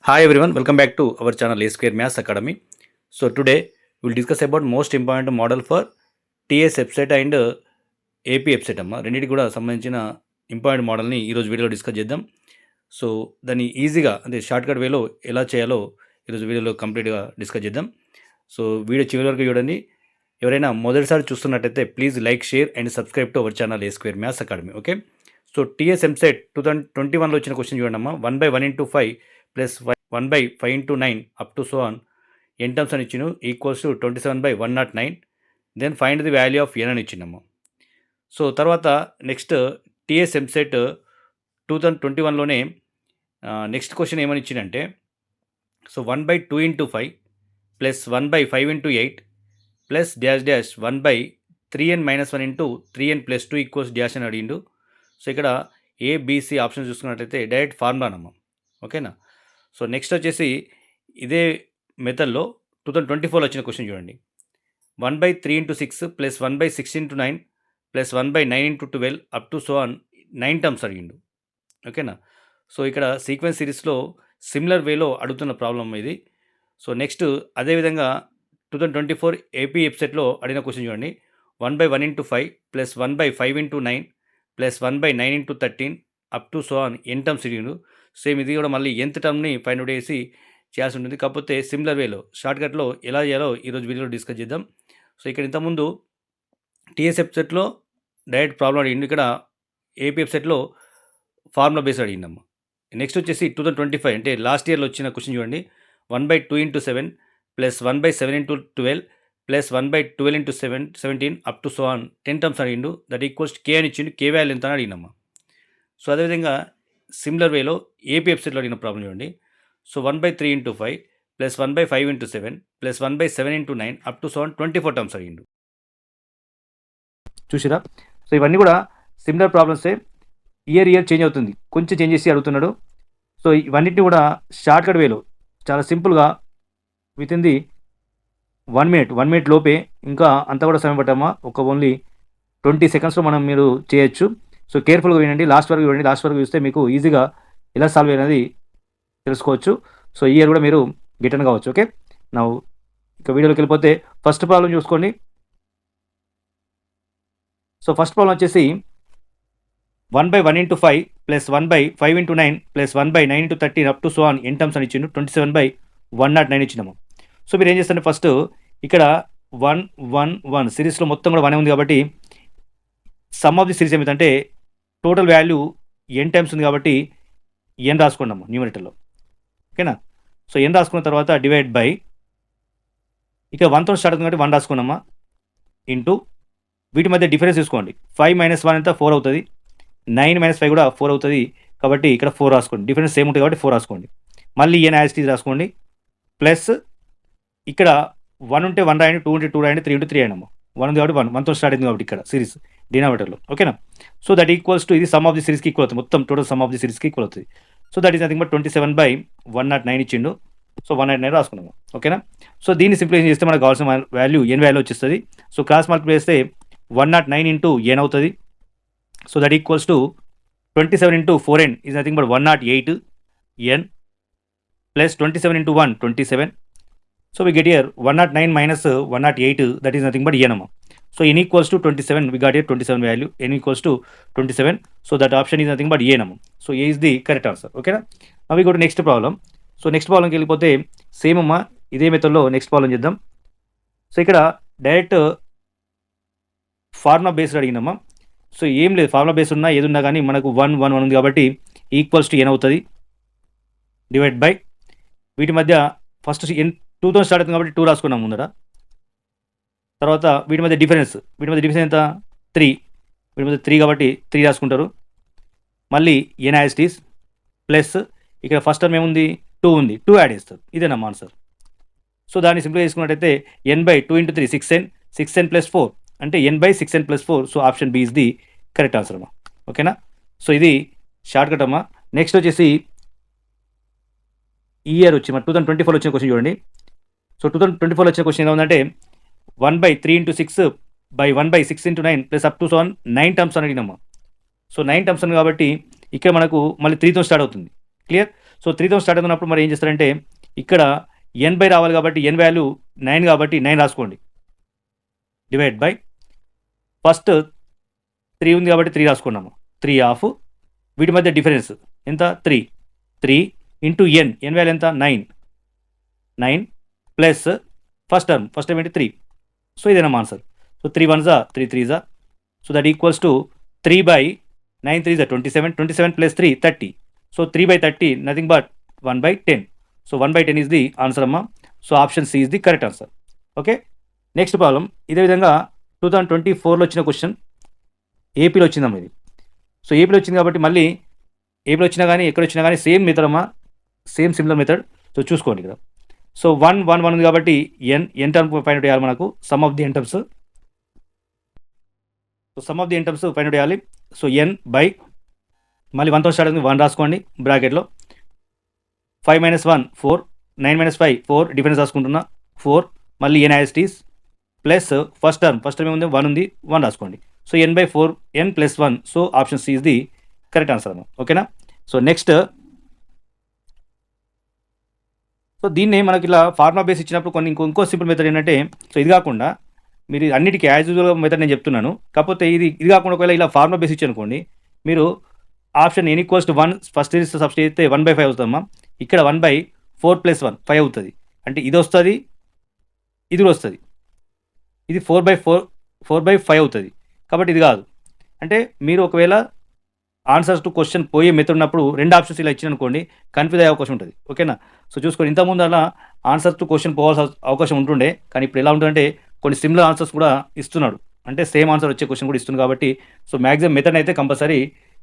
Hi everyone, welcome back to our channel A Square Maths Academy. So today we'll discuss about most important model for TS website and AP website అమ్మ రెండింటికి కూడా సంబంధించిన important మోడల్ని ఈరోజు వీడియోలో discuss చేద్దాం. So దాన్ని ఈజీగా అంటే షార్ట్కట్ వేలో ఎలా చేయాలో ఈరోజు వీడియోలో కంప్లీట్గా డిస్కస్ చేద్దాం. సో వీడియో చివరి వరకు చూడండి. ఎవరైనా మొదటిసారి చూస్తున్నట్టయితే please like, share and subscribe to our channel A square maths academy. Okay, so TS EAMCET 2021లో వచ్చిన క్వశ్చన్ చూడండి అమ్మా. 1/1 × 5 plus 1/5 × 9 up to so on n terms అని ఇచ్చిన equals to 27/109. Then find the value of n అని ఇచ్చిందమ్మా. So తర్వాత next TS EAMCET 2021లోనే నెక్స్ట్ క్వశ్చన్ ఏమని ఇచ్చిందంటే, so 1/2 × 5 plus 1/5 × 8 plus dash dash 1/3n - 1 × 3n + 2 equals dash అని అడిగిండు. సో ఇక్కడ ఏబిసి ఆప్షన్ చూసుకున్నట్లయితే డైరెక్ట్ ఫార్ములానమ్మా. ఓకేనా. సో నెక్స్ట్ వచ్చేసి ఇదే మెథడ్లో 2024లో వచ్చిన క్వశ్చన్ చూడండి. 1/3 × 6 plus 1/6 × 9 plus 1/9 × 12 up to so on 9 terms అడిగిండు. ఓకేనా. సో ఇక్కడ సీక్వెన్స్ సిరీస్లో సిమిలర్ వేలో అడుగుతున్న ప్రాబ్లం ఇది. సో నెక్స్ట్ అదేవిధంగా 2024 ఏపీ వెబ్సైట్లో అడిగిన క్వశ్చన్ చూడండి. 1/1 × 5 plus 1/5 × 9 plus 1/9 × 13 up to so on n terms అడిగిండు. సేమ్ ఇది కూడా మళ్ళీ nth టర్మ్ని ఫైండ్ అవుట్ చేసి చేయాల్సి ఉంటుంది. కాకపోతే సిమిలర్ వేలో షార్ట్కట్లో ఎలా చేయాలో ఈరోజు వీడియోలో డిస్కస్ చేద్దాం. సో ఇక్కడ ఇంతకుముందు టీఎస్ వెబ్సైట్లో డైరెక్ట్ ప్రాబ్లం అడిగిండు, ఇక్కడ ఏపీ వెబ్సైట్లో ఫార్ములా బేస్ అడిగిందమ్మా. నెక్స్ట్ వచ్చేసి 2025 అంటే లాస్ట్ ఇయర్లో వచ్చిన క్వశ్చన్ చూడండి. 1/2 × 7 plus 1/7 × 12 plus 1/12 × 17 up to so on 10 terms అడిగిండు. దట్ ఈక్వల్స్ కే అని ఇచ్చిండు. కే వాల్యూ ఎంత అని అడిగినమ్మా. సో అదేవిధంగా సిమిలర్ వేలో ఏపీ వెబ్సైట్లో అడిగిన ప్రాబ్లం చూడండి. So 1/3 × 5 plus 1/5 × 7 plus 1/7 × 9 up to so on 24 terms అడిగిండు. చూసిరా. సో ఇవన్నీ కూడా సిమిలర్ ప్రాబ్లమ్సే. ఇయర్ చేంజ్ అవుతుంది, కొంచెం చేంజ్ చేసి అడుగుతున్నాడు. సో ఇవన్నిటిని కూడా షార్ట్కట్ వేలో చాలా సింపుల్గా విత్ ఇన్ ది 1 మినిట్ లోపే, ఇంకా అంతా కూడా సమయం పట్టమ్మా. ఒక ఓన్లీ 20 సెకండ్స్లో మీరు చేయొచ్చు. సో కేర్ఫుల్గా వినండి, లాస్ట్ వరకు చూడండి. లాస్ట్ వరకు చూస్తే మీకు ఈజీగా ఎలా సాల్వ్ అనేది తెలుసుకోవచ్చు. సో ఈ ఇయర్ కూడా మీరు గిటన్ కావచ్చు. ఓకే, నా ఇక వీడియోలోకి వెళ్ళిపోతే ఫస్ట్ ప్రాబ్లం చూసుకోండి. సో ఫస్ట్ ప్రాబ్లం వచ్చేసి 1/1 × 5 plus 1/5 × 9 plus 1/9 × 13 up to so on n terms అని ఇచ్చిండు. 27/109 ఇచ్చినాము. సో మీరు ఏం చేస్తారంటే ఫస్ట్ ఇక్కడ 1 1 1 సిరీస్లో మొత్తం కూడా 1 ఉంది కాబట్టి సమ్ ఆఫ్ ది సిరీస్ ఏమిటంటే టోటల్ వాల్యూ n టైమ్స్ ఉంది కాబట్టి n రాసుకున్నాము న్యూమరేటర్లో. ఓకేనా. సో n రాసుకున్న తర్వాత డివైడ్ బై, ఇక్కడ 1తో స్టార్ట్ అవుతుంది కాబట్టి 1 రాసుకున్నామా, ఇంటూ వీటి మధ్య డిఫరెన్స్ తీసుకోండి. 5 - 1 ఎంత 4 అవుతుంది, 9 - 5 కూడా 4 అవుతుంది కాబట్టి ఇక్కడ 4 రాసుకోండి. డిఫరెన్స్ సేమ్ ఉంటుంది కాబట్టి 4 రాసుకోండి. మళ్ళీ n యాజ్ ఇట్ ఈజ్ రాసుకోండి. ప్లస్ ఇక్కడ 1 ఉంటే 1 రాయండి, 2 ఉంటే 2 రాయండి, 3 ఉంటే 3 రాయండి. 1 ఉంది కాబట్టి 1తో స్టార్ట్ అయింది కాబట్టి ఇక్కడ సిరీస్ డినామినేటర్లో. ఓకేనా. సో దట్ ఈక్వల్స్ టు ఇది సమ్ ఆఫ్ ది సిరీస్కి ఈక్వల్ అవుతుంది, మొత్తం టోటల్ సమ్ ఆఫ్ ది సిరీస్కి ఈక్వల్ అవుతుంది. So that is nothing but 27/109 ఇచ్చిండు. సో 109 రాసుకున్నాము. ఓకేనా. సో దీన్ని సింప్లిఫై చేస్తే మనకు కావాల్సిన వాల్యూ n వాల్యూ వచ్చేస్తుంది. సో క్రాస్ మల్టిప్లై చేస్తే 109 × n అవుతుంది. So that equals to 27 × 4n is nothing but 108 n plus 27 × 1 27. So we get here 109 minus 108, that is nothing but n. So n equals to 27, we got here 27 value, n equals to 27. So that option is nothing but n. So a is the correct answer. Okay na. Now we go to next problem. So next problem ki వెళ్ళిపోతే same అమ్మా, ఇదే మెథడ్లో next problem చేద్దాం. So ఇక్కడ direct formula based అడిగినమ్మా. So ఏం లేదు, formula base ఉన్నా ఏది ఉన్నా కానీ మనకు 1 1 1 ఉంది కాబట్టి ఈక్వల్స్ టు n అవుతుంది. డివైడ్ బై వీటి మధ్య ఫస్ట్ n 2తో స్టార్ట్ అవుతుంది కాబట్టి 2 రాసుకున్నాం ముందర. తర్వాత వీటి మధ్య డిఫరెన్స్ ఎంత 3, వీటి మధ్య 3 కాబట్టి 3 రాసుకుంటారు. మళ్ళీ n as it is plus ఇక్కడ ఫస్ట్ టర్మ్ ఏముంది 2 ఉంది, 2 యాడ్ చేస్తారు. ఇదేనమ్మా ఆన్సర్. సో దాన్ని సింప్లిఫై చేసుకున్నట్టయితే n/2 × 3 6n, 6n + 4 అంటే n/6n + 4. So option B is the correct answer అమ్మా. ఓకేనా. సో ఇది షార్ట్ కట్ అమ్మా. నెక్స్ట్ వచ్చేసి ఈ ఇయర్ వచ్చి 2024లో వచ్చిన క్వశ్చన్ చూడండి. సో 2024లో వచ్చిన క్వశ్చన్ ఎలా ఉందంటే 1/3 × 6 by 1/6 × 9 plus up to so on 9 terms అని అడిగినామా. సో 9 టర్మ్స్ అని కాబట్టి ఇక్కడ మనకు మళ్ళీ 3తో స్టార్ట్ అవుతుంది. క్లియర్. సో 3తో స్టార్ట్ అవుతున్నప్పుడు మరి ఏం చేస్తారంటే ఇక్కడ n బై రావాలి కాబట్టి n వాల్యూ 9 కాబట్టి 9 రాసుకోండి. డివైడ్ బై ఫస్ట్ 3 ఉంది కాబట్టి 3 రాసుకున్నాము. 3 ఆఫ్ వీటి మధ్య డిఫరెన్స్ ఎంత 3 ఇంటూ n వాల్యూ ఎంత 9 ప్లస్ ఫస్ట్ టర్మ్ ఏంటి 3. సో ఇదేనా answer. So 3 1s 3 3s, so that equals to 3 by 9 3s 27 plus 3 30. So 3 by 30 nothing but 1 by 10. So 1 by 10 is the answer అమ్మా. So option C is the correct answer. Okay, next problem ఇదే విధంగా 2024లో వచ్చిన question ఏపీలో వచ్చిందమ్మా ఇది. So ఏపీలో వచ్చింది కాబట్టి మళ్ళీ ఏపీలో వచ్చినా కానీ ఎక్కడ వచ్చినా కానీ సేమ్ మెథడ్ అమ్మా, సేమ్ సిమిలర్ మెథడ్. సో చూసుకోండి ఇక్కడ. సో 1 1 1 ఉంది కాబట్టి ఎన్ టర్మ్ ఫైండ్ అవుట్ చేయాలి మనకు. Sum of the n terms. So sum of the n terms find out చేయాలి. సో ఎన్ బై మళ్ళీ 1తో స్టార్ట్ అవుతుంది 1 రాసుకోండి బ్రాకెట్లో. 5 - 1 4, 9 - 5 4, డిఫరెన్స్ రాసుకుంటున్నా 4, మళ్ళీ n as t's plus first term ఏముంది 1 ఉంది 1 రాసుకోండి. So n by 4 n plus 1. So option C is the correct answer అమ్మా. ఓకేనా. సో నెక్స్ట్, సో దీన్ని మనకి ఇలా ఫార్ములా బేస్ ఇచ్చినప్పుడు కొన్ని ఇంకో సింపుల్ మెథడ్ ఏంటంటే, సో ఇది కాకుండా మీరు అన్నిటికీ యాజ్ యూజువల్ మెథడ్ నేను చెప్తున్నాను. కాకపోతే ఇది కాకుండా ఒకవేళ ఇలా ఫార్ములా బేస్ ఇచ్చి అనుకోండి, మీరు option n = 1 first series substitute చేస్తే 1/5 అవుతుందమ్మా. ఇక్కడ 1/4 + 1 5 అవుతుంది. అంటే ఇది వస్తుంది, ఇది కూడా వస్తుంది. ఇది 4/5 అవుతుంది. కాబట్టి ఇది కాదు. అంటే మీరు ఒకవేళ ఆన్సర్స్ టు క్వశ్చన్ పోయే మెథడ్ ఉన్నప్పుడు 2 ఆప్షన్స్ ఇలా ఇచ్చారనుకోండి, కన్ఫ్యూజ్ అయ్యే అవకాశం ఉంటుంది. ఓకేనా. సో చూసుకోండి, ఇంతకుముందు అలా ఆన్సర్స్ టు క్వశ్చన్ పోవాల్సిన అవకాశం ఉంటుండే, కానీ ఇప్పుడు ఎలా ఉంటుందంటే కొన్ని సిమిలర్ ఆన్సర్స్ కూడా ఇస్తున్నాడు. అంటే సేమ్ ఆన్సర్ వచ్చే క్వశ్చన్ కూడా ఇస్తుంది కాబట్టి సో మ్యాక్సిమం మెథడ్ అయితే కంపల్సరీ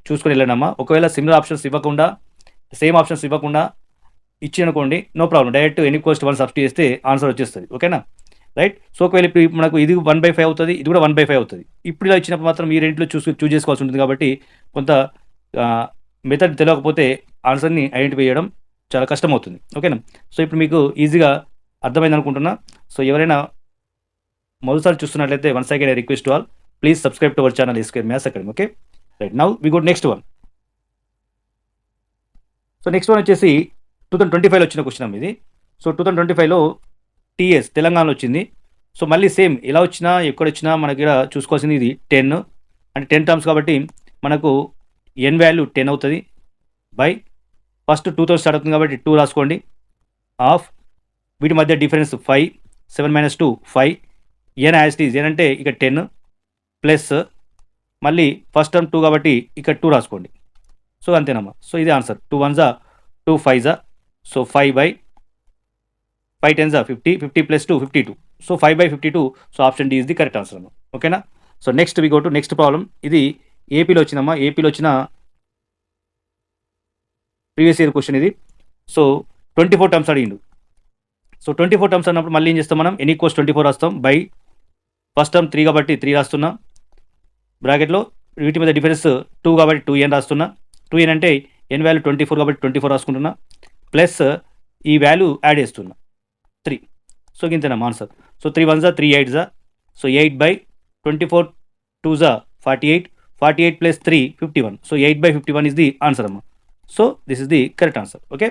చూసుకొని వెళ్ళండమ్మా. ఒకవేళ సిమిలర్ ఆప్షన్స్ ఇవ్వకుండా, సేమ్ ఆప్షన్స్ ఇవ్వకుండా ఇచ్చి అనుకోండి, no problem, direct n = 1 substitute చేస్తే ఆన్సర్ వచ్చేస్తుంది. ఓకేనా, రైట్. సో ఒకవేళ ఇప్పుడు మనకు ఇది 1/5 అవుతుంది, ఇది కూడా 1/5 అవుతుంది. ఇప్పుడు ఇలా ఇచ్చినప్పుడు మాత్రం ఈ రెంట్లో చూస్ చేసుకోవాల్సి ఉంటుంది. కాబట్టి కొంత మెథడ్ తెలియకపోతే ఆన్సర్ని ఐడెంటిఫై చేయడం చాలా కష్టం అవుతుంది. ఓకేనా. సో ఇప్పుడు మీకు ఈజీగా అర్థమైంది అనుకుంటున్నా. సో ఎవరైనా మొదటిసారి చూస్తున్నట్లయితే once again I request to all, please subscribe to our channel A² maths academy. Okay, right. Now we go next one. So next one వచ్చేసి 2025లో వచ్చిన క్వశ్చన్ ఇది. సో 2025లో టీఎస్ తెలంగాణలో వచ్చింది. సో మళ్ళీ సేమ్ ఎలా వచ్చినా ఎక్కడ వచ్చినా మనకి ఇక్కడ చూసుకోవాల్సింది ఇది 10, అంటే 10 టర్మ్స్ కాబట్టి మనకు ఎన్ వాల్యూ 10 అవుతుంది. బై ఫస్ట్ 2తో స్టార్ట్ అవుతుంది కాబట్టి 2 రాసుకోండి. ఆఫ్ వీటి మధ్య డిఫరెన్స్ 5, 7 - 2 5, ఎన్ యాజ్ టీజ్ ఎన్ అంటే ఇక 10 ప్లస్ మళ్ళీ ఫస్ట్ టర్మ్ 2 కాబట్టి ఇక్కడ 2 రాసుకోండి. సో అంతేనమ్మా. సో ఇది answer. 2 1s 2 5s, so 5/5 10s 50, 50 + 2 52. So 5/52. So option D is the correct answer అమ్మా. ఓకేనా. So next we go to next problem. ఇది ఏపీలో వచ్చిందమ్మా. ఏపీలో వచ్చిన ప్రీవియస్ ఇయర్ క్వశ్చన్ ఇది. సో 24 టర్మ్స్ అడిగిండు. సో 24 టర్మ్స్ అన్నప్పుడు మళ్ళీ ఏం చేస్తాం మనం, n = 24 రాస్తాం. బై ఫస్ట్ టర్మ్ 3 కాబట్టి 3 రాస్తున్నా బ్రాకెట్లో. వీటి మీద డిఫరెన్స్ 2 కాబట్టి 2n రాస్తున్నా. 2n అంటే n వాల్యూ 24 కాబట్టి 24 రాసుకుంటున్నా. ప్లస్ ఈ వాల్యూ యాడ్ చేస్తున్నా 3. సో ఇంతేనా answer. So 3 1s 3 8s, so 8/24 2s 48, 48 + 3 51. So 8/51 is the answer అమ్మా. So this is the correct answer. Okay,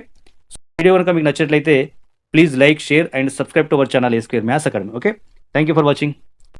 video కనుక మీకు నచ్చినట్లయితే please like, share and subscribe to our channel A² maths academy. Okay, thank you for watching.